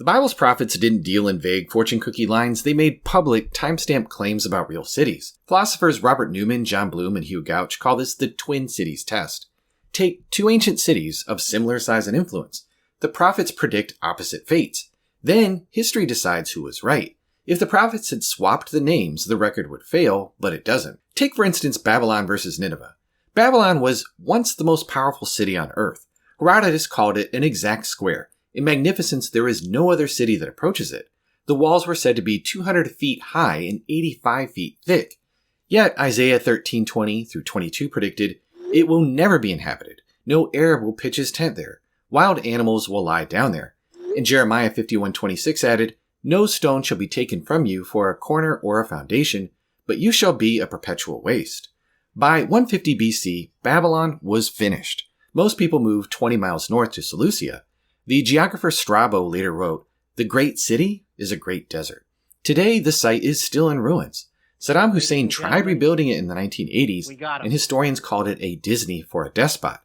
The Bible's prophets didn't deal in vague fortune cookie lines, they made public, timestamped claims about real cities. Philosophers Robert Newman, John Bloom, and Hugh Gouch call this the Twin Cities test. Take two ancient cities of similar size and influence. The prophets predict opposite fates. Then, history decides who was right. If the prophets had swapped the names, the record would fail, but it doesn't. Take, for instance, Babylon versus Nineveh. Babylon was once the most powerful city on earth. Herodotus called it an exact square. In magnificence, there is no other city that approaches it. The walls were said to be 200 feet high and 85 feet thick. Yet, Isaiah 13:20 through 22 predicted, "It will never be inhabited. No Arab will pitch his tent there. Wild animals will lie down there." And Jeremiah 51:26 added, "No stone shall be taken from you for a corner or a foundation, but you shall be a perpetual waste." By 150 BC, Babylon was finished. Most people moved 20 miles north to Seleucia. The geographer Strabo later wrote, "The great city is a great desert." Today, the site is still in ruins. Saddam Hussein tried rebuilding it in the 1980s, and historians called it a Disney for a despot.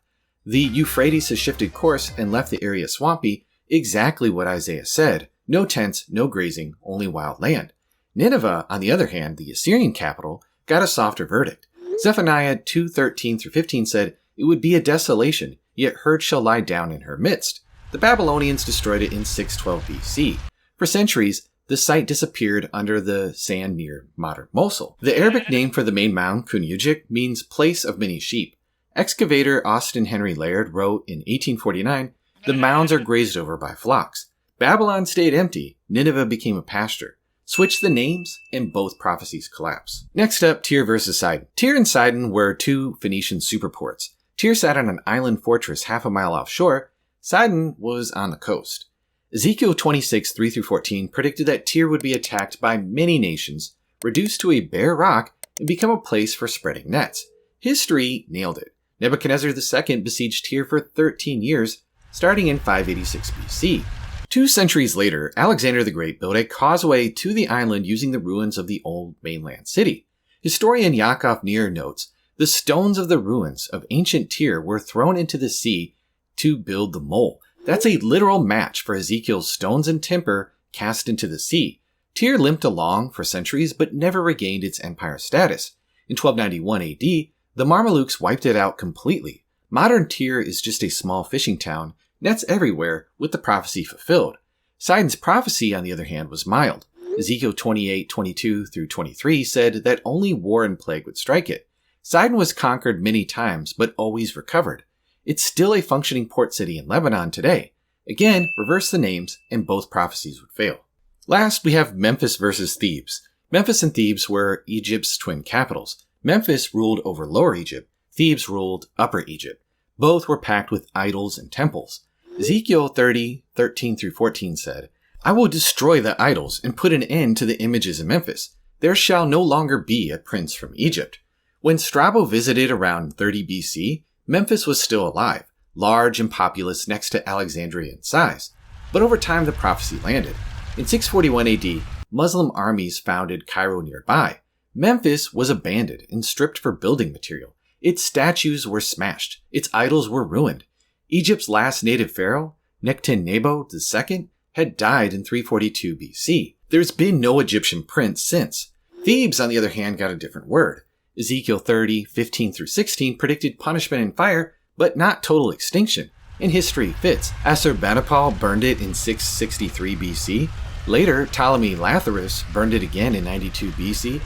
The Euphrates has shifted course and left the area swampy, exactly what Isaiah said: no tents, no grazing, only wild land. Nineveh, on the other hand, the Assyrian capital, got a softer verdict. Zephaniah 2:13 through 15 said, "It would be a desolation, yet herds shall lie down in her midst." The Babylonians destroyed it in 612 BC. For centuries, the site disappeared under the sand near modern Mosul. The Arabic name for the main mound, Kunujik, means place of many sheep. Excavator Austin Henry Laird wrote in 1849, "The mounds are grazed over by flocks." Babylon stayed empty, Nineveh became a pasture. Switch the names, and both prophecies collapse. Next up, Tyre versus Sidon. Tyre and Sidon were two Phoenician superports. Tyre sat on an island fortress half a mile offshore. Sidon was on the coast. Ezekiel 26:3 through 14 predicted that Tyre would be attacked by many nations, reduced to a bare rock, and become a place for spreading nets. History nailed it. Nebuchadnezzar II besieged Tyre for 13 years, starting in 586 BC. 2 centuries later, Alexander the Great built a causeway to the island using the ruins of the old mainland city. Historian Yakov Nier notes, "The stones of the ruins of ancient Tyre were thrown into the sea to build the mole." That's a literal match for Ezekiel's stones and timber cast into the sea. Tyre limped along for centuries but never regained its empire status. In 1291 AD, the Mamelukes wiped it out completely. Modern Tyre is just a small fishing town, nets everywhere, with the prophecy fulfilled. Sidon's prophecy, on the other hand, was mild. Ezekiel 28:22 through 23 said that only war and plague would strike it. Sidon was conquered many times but always recovered. It's still a functioning port city in Lebanon today. Again, reverse the names and both prophecies would fail. Last, we have Memphis versus Thebes. Memphis and Thebes were Egypt's twin capitals. Memphis ruled over Lower Egypt. Thebes ruled Upper Egypt. Both were packed with idols and temples. Ezekiel 30:13 through 14 said, "I will destroy the idols and put an end to the images in Memphis. There shall no longer be a prince from Egypt." When Strabo visited around 30 BC, Memphis was still alive, large and populous next to Alexandria in size. But over time, the prophecy landed. In 641 AD, Muslim armies founded Cairo nearby. Memphis was abandoned and stripped for building material. Its statues were smashed. Its idols were ruined. Egypt's last native pharaoh, Nekhtenebo II, had died in 342 BC. There's been no Egyptian prince since. Thebes, on the other hand, got a different word. Ezekiel 30:15 through 16 predicted punishment and fire, but not total extinction. And history fits. Assurbanipal burned it in 663 BC. Later, Ptolemy Lathyrus burned it again in 92 BC.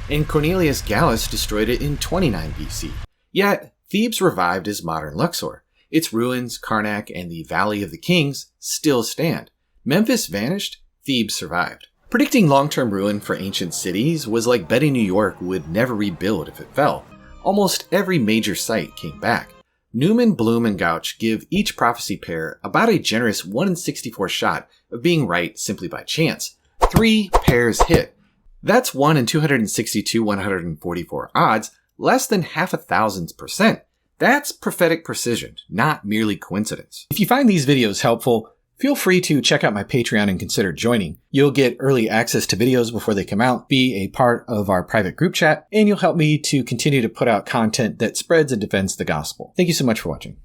And Cornelius Gallus destroyed it in 29 BC. Yet, Thebes revived as modern Luxor. Its ruins, Karnak, and the Valley of the Kings still stand. Memphis vanished, Thebes survived. Predicting long-term ruin for ancient cities was like betting New York would never rebuild if it fell. Almost every major site came back. Newman, Bloom, and Gouch give each prophecy pair about a generous 1 in 64 shot of being right simply by chance. 3 pairs hit. That's 1 in 262/144 odds, less than 0.5%. That's prophetic precision, not merely coincidence. If you find these videos helpful, feel free to check out my Patreon and consider joining. You'll get early access to videos before they come out, be a part of our private group chat, and you'll help me to continue to put out content that spreads and defends the gospel. Thank you so much for watching.